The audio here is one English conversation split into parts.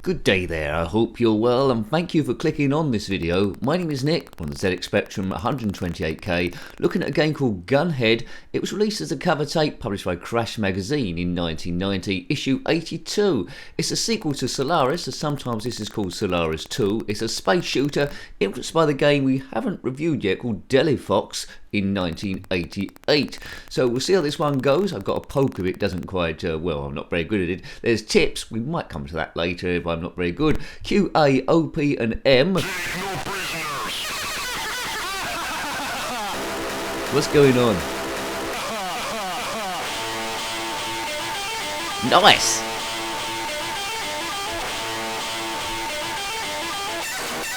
Good day there, I hope you're well and thank you for clicking on this video. My name is Nick on the ZX Spectrum 128K, looking at a game called Gunhed. It was released as a cover tape published by Crash magazine in 1990, issue 82. It's a sequel to Solaris, as sometimes this is called Solaris 2. It's a space shooter influenced by the game we haven't reviewed yet called DELFOX in 1988. So we'll see how this one goes. I've got a poke of it, doesn't quite, well, I'm not very good at it. There's tips, we might come to that later if I'm not very good. Q, A, O, P and M. What's going on? Nice!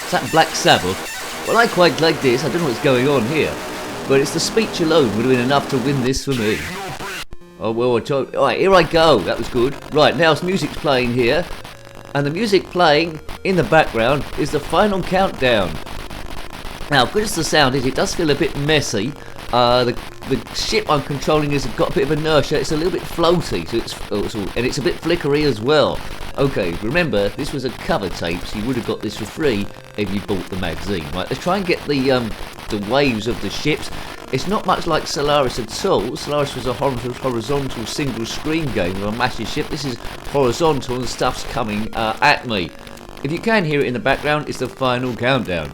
Is that Black Sabbath? Well, I quite like this. I don't know what's going on here, but it's the speech alone would have been enough to win this for me. Oh well, alright, here I go. That was good. Right, now music's playing here, and the music playing in the background is the final countdown. Now, good as the sound is, it does feel a bit messy. The ship I'm controlling has got a bit of inertia. It's a little bit floaty, so and it's a bit flickery as well. Okay, remember this was a cover tape, so you would have got this for free if you bought the magazine. Right, let's try and get the waves of the ships. It's not much like Solaris at all. Solaris was a horizontal single screen game with a massive ship. This is horizontal and stuff's coming at me. If you can hear it in the background, it's the final countdown.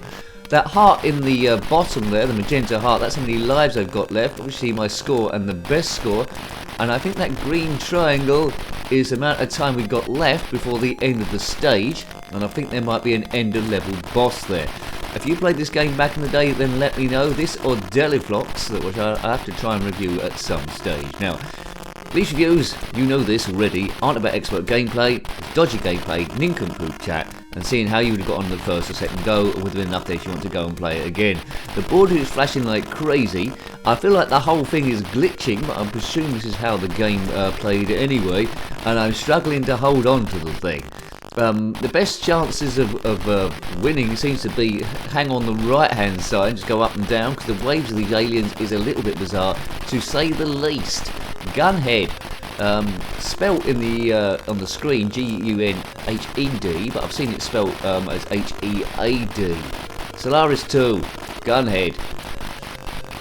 That heart in the bottom there, the magenta heart, that's how many lives I've got left. Obviously my score and the best score. And I think that green triangle is the amount of time we've got left before the end of the stage. And I think there might be an end of level boss there. If you played this game back in the day, then let me know. This or DELFOX, which I have to try and review at some stage. Now, these reviews, you know this already, aren't about expert gameplay, it's dodgy gameplay, nincompoop chat, and seeing how you would have got on the first or second go, or within enough days you want to go and play it again. The board is flashing like crazy. I feel like the whole thing is glitching, but I'm presuming this is how the game played anyway, and I'm struggling to hold on to the thing. The best chances of winning seems to be hang on the right hand side, just go up and down, because the waves of these aliens is a little bit bizarre, to say the least. Gunhed, spelt in the on the screen G-U-N-H-E-D, but I've seen it spelt as H-E-A-D. Solaris 2, Gunhed.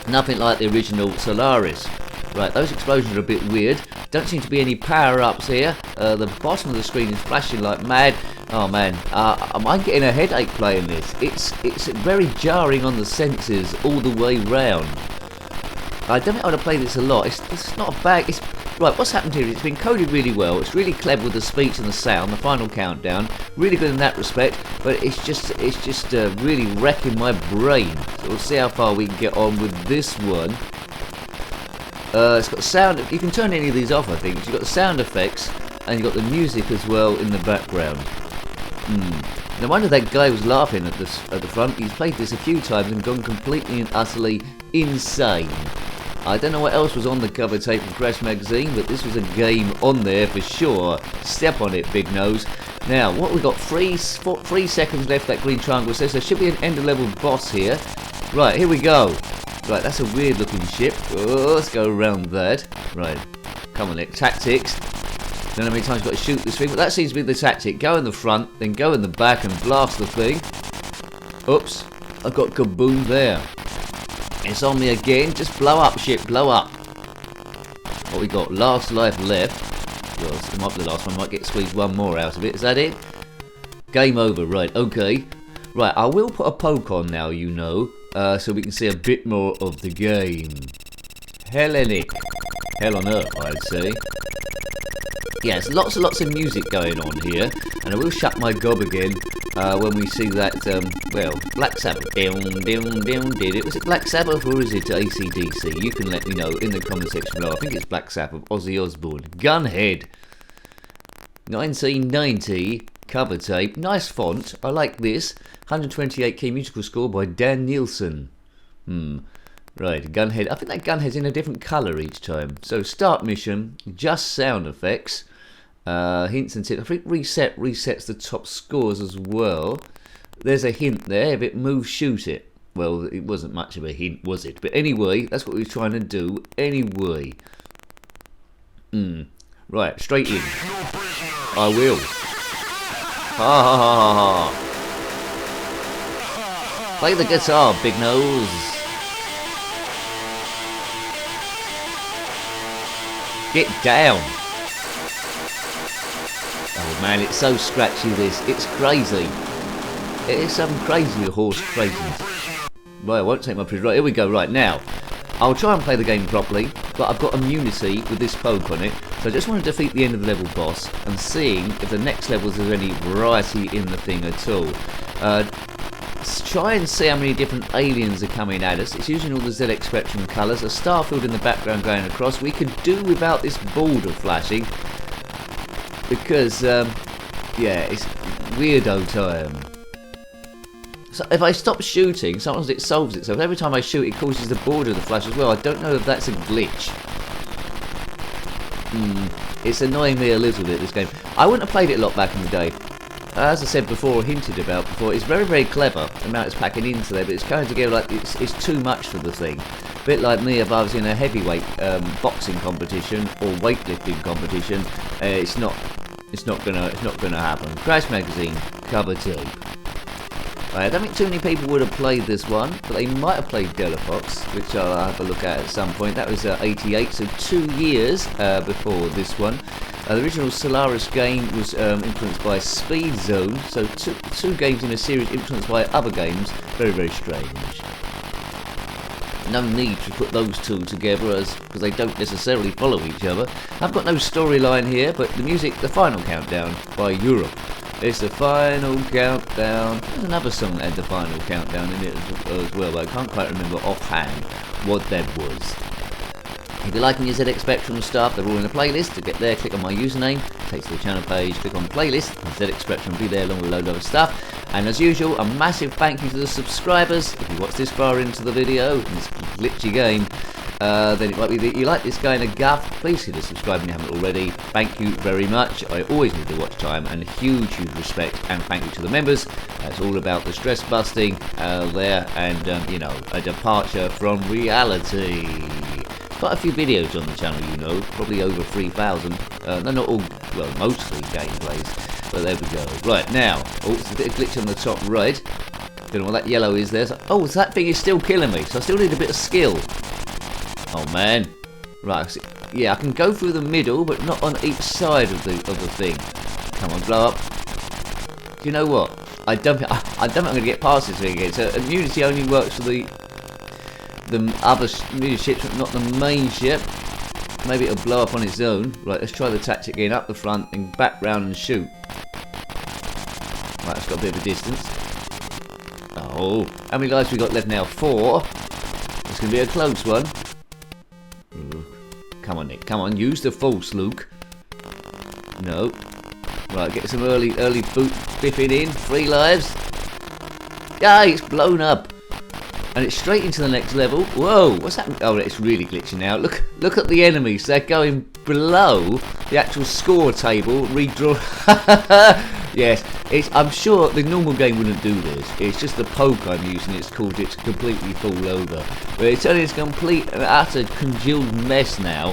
Nothing like the original Solaris. Right, those explosions are a bit weird. Don't seem to be any power-ups here. The bottom of the screen is flashing like mad. Oh man, I'm getting a headache playing this. It's very jarring on the senses all the way round. I don't think I would have played this a lot. It's not a bad. Right, what's happened here is it's been coded really well. It's really clever with the speech and the sound, the final countdown. Really good in that respect, but it's just really wrecking my brain. So we'll see how far we can get on with this one. It's got sound. You can turn any of these off, I think. You've got the sound effects and you've got the music as well in the background. No wonder that guy was laughing at the front. He's played this a few times and gone completely and utterly insane. I don't know what else was on the cover tape from Crash magazine, but this was a game on there for sure. Step on it, big nose. Now, what we've got, 3 seconds left, that green triangle says. There should be an end of level boss here. Right, here we go. Right, that's a weird looking ship. Oh, let's go around that. Right, come on, Nick. Tactics. Don't know how many times you've got to shoot this thing, but that seems to be the tactic. Go in the front, then go in the back and blast the thing. Oops, I've got kaboom there. It's on me again. Just blow up, ship, blow up. What we got? Last life left. Well, it might be the last one. Might get squeezed one more out of it. Is that it? Game over. Right, okay. Right, I will put a poke on now, you know, so we can see a bit more of the game. Hellenic. Hell on earth, I'd say. Yes, lots and lots of music going on here, and I will shut my gob again when we see that, well, Black Sabbath. Was it Black Sabbath or is it AC/DC? You can let me know in the comment section below. I think it's Black Sabbath, Ozzy Osbourne. Gunhed. 1990 cover tape. Nice font. I like this. 128K musical score by Dan Nielsen. Right, Gunhed. I think that Gunhead's in a different colour each time. So start mission, just sound effects, hints and tips. I think resets the top scores as well. There's a hint there. If it moves, shoot it. Well, it wasn't much of a hint, was it? But anyway, that's what we were trying to do. Anyway. Right, straight in. I will. Ha ha ha ha ha. Play the guitar, big nose. Get down. Oh man, it's so scratchy this. It's crazy. It is some crazy horse craziness. Right, I won't take my prisoner. Right, here we go. Right, now. I'll try and play the game properly, but I've got immunity with this poke on it. So I just want to defeat the end of the level boss and seeing if the next levels there's any variety in the thing at all. Try and see how many different aliens are coming at us. It's using all the ZX Spectrum colours. A starfield in the background going across. We could do without this border flashing because, yeah, it's weirdo time. So if I stop shooting, sometimes it solves itself. Every time I shoot, it causes the border to flash as well. I don't know if that's a glitch. It's annoying me a little bit, this game. I wouldn't have played it a lot back in the day. As I said before, or hinted about before, it's very, very clever, the amount it's packing into there, but it's coming together like it's too much for the thing. A bit like me if I was in a heavyweight boxing competition or weightlifting competition, it's not gonna happen. Crash Magazine, cover tape. I don't think too many people would have played this one, but they might have played DELFOX, which I'll have a look at some point. That was 88, so 2 years before this one. The original Solaris game was influenced by Speed Zone, so two games in a series influenced by other games. Very, very strange. No need to put those two together because they don't necessarily follow each other. I've got no storyline here, but the music, The Final Countdown by Europe. It's the final countdown. There's another song that had the final countdown in it as well, but I can't quite remember offhand what that was. If you're liking your ZX Spectrum stuff, they're all in the playlist. To get there, click on my username, takes to the channel page, click on playlist, ZX Spectrum will be there along with a load of other stuff. And as usual, a massive thank you to the subscribers. If you watch this far into the video, in this glitchy game, then it might be that you like this guy in a guff. Please hit the subscribe if you haven't already. Thank you very much. I always need the watch time and huge respect and thank you to the members. It's all about the stress busting there and you know, a departure from reality. Quite a few videos on the channel, you know, probably over 3,000. No, not all, well, mostly gameplays, but there we go. Right, now, oh, it's a bit of glitch on the top right. Don't know what that yellow is there. So, oh, so that thing is still killing me, so I still need a bit of skill. Oh, man. Right, yeah, I can go through the middle, but not on each side of the thing. Come on, blow up. Do you know what? I don't think I'm going to get past this thing again. So, immunity only works for the other ships, not the main ship. Maybe it'll blow up on its own. Right, let's try the tactic again. Up the front and back round and shoot. Right, it's got a bit of a distance. Oh, how many lives we got left now? 4. It's going to be a close one. Ooh. Come on, Nick. Come on, use the force, Luke. No. Right, get some early boot biffing in. 3 lives. Yeah, it's blown up. And it's straight into the next level. Whoa, what's happening? Oh, it's really glitching now. Look at the enemies. They're going below the actual score table. Redraw. Yes, I'm sure the normal game wouldn't do this. It's just the poke I'm using. It's caused it to completely fall over. But it's only a complete and utter congealed mess now.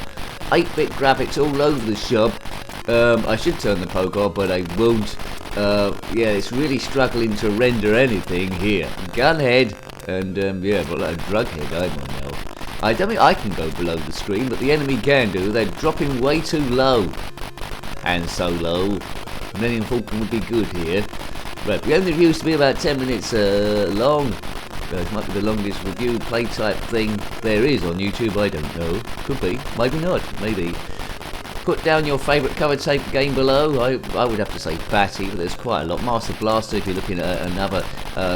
8-bit graphics all over the shop. I should turn the poke off, but I won't. Yeah, it's really struggling to render anything here. Gunhed. And yeah, but like a drug head, I'm on now. I don't think I can go below the screen, but the enemy can do. They're dropping way too low. And so low. Millennium Falcon would be good here. Right, the only review used to be about 10 minutes long. It might be the longest review play type thing there is on YouTube, I don't know. Could be, maybe not, maybe. Put down your favourite cover tape game below. I would have to say Batty, but there's quite a lot. Master Blaster if you're looking at another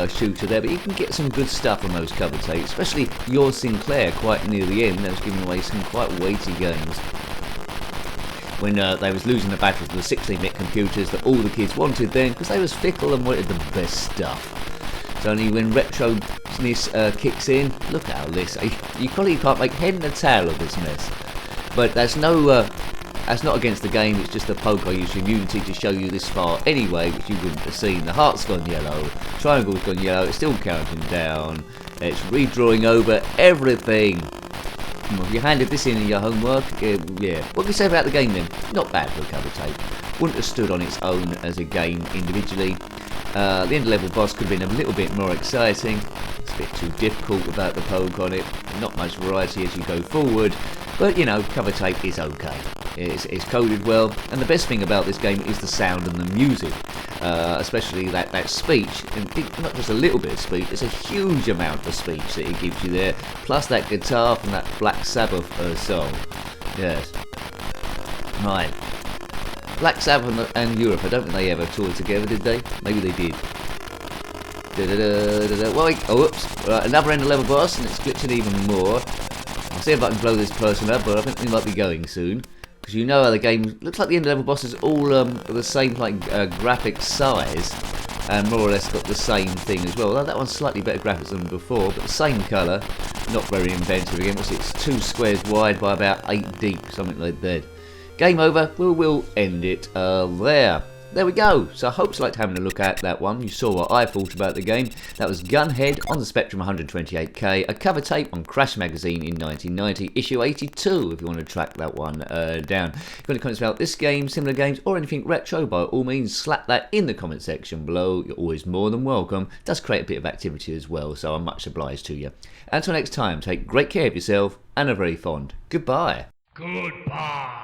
shooter there, but you can get some good stuff on those cover tapes, especially your Sinclair quite near the end. That was giving away some quite weighty games. When they was losing the battle to the 16-bit computers that all the kids wanted then, because they was fickle and wanted the best stuff. It's only when retrogness kicks in, look at all this. You probably can't make head and a tail of this mess. But that's no... that's not against the game, it's just a poke I use immunity to show you this far anyway, which you wouldn't have seen. The heart's gone yellow, triangle's gone yellow, it's still counting down, it's redrawing over everything. Well, if you handed this in your homework, yeah. What can you say about the game then? Not bad for a cover tape. wouldn't have stood on its own as a game individually. The end level boss could have been a little bit more exciting. It's a bit too difficult without the poke on it. Not much variety as you go forward, but you know, cover tape is okay. It's coded well, and the best thing about this game is the sound and the music, especially that speech, and not just a little bit of speech, it's a huge amount of speech that it gives you there, plus that guitar from that Black Sabbath song. Yes. Right. Black Sabbath and Europe, I don't think they ever toured together, did they? Maybe they did. Oh, oops. Right, another end level boss, and it's glitching even more. I'll see if I can blow this person up, but I think we might be going soon. Because you know how the game looks like the end level bosses all the same like graphic size, and more or less got the same thing as well. Although that one's slightly better graphics than before, but the same colour. Not very inventive again. It's 2 squares wide by about 8 deep, something like that. Game over. We'll end it there. There we go. So I hope you liked having a look at that one. You saw what I thought about the game. That was Gunhed on the Spectrum 128K, a cover tape on Crash Magazine in 1990, issue 82, if you want to track that one down. If you have any comments about this game, similar games, or anything retro, by all means, slap that in the comment section below. You're always more than welcome. It does create a bit of activity as well, so I'm much obliged to you. Until next time, take great care of yourself, and a very fond goodbye. Goodbye.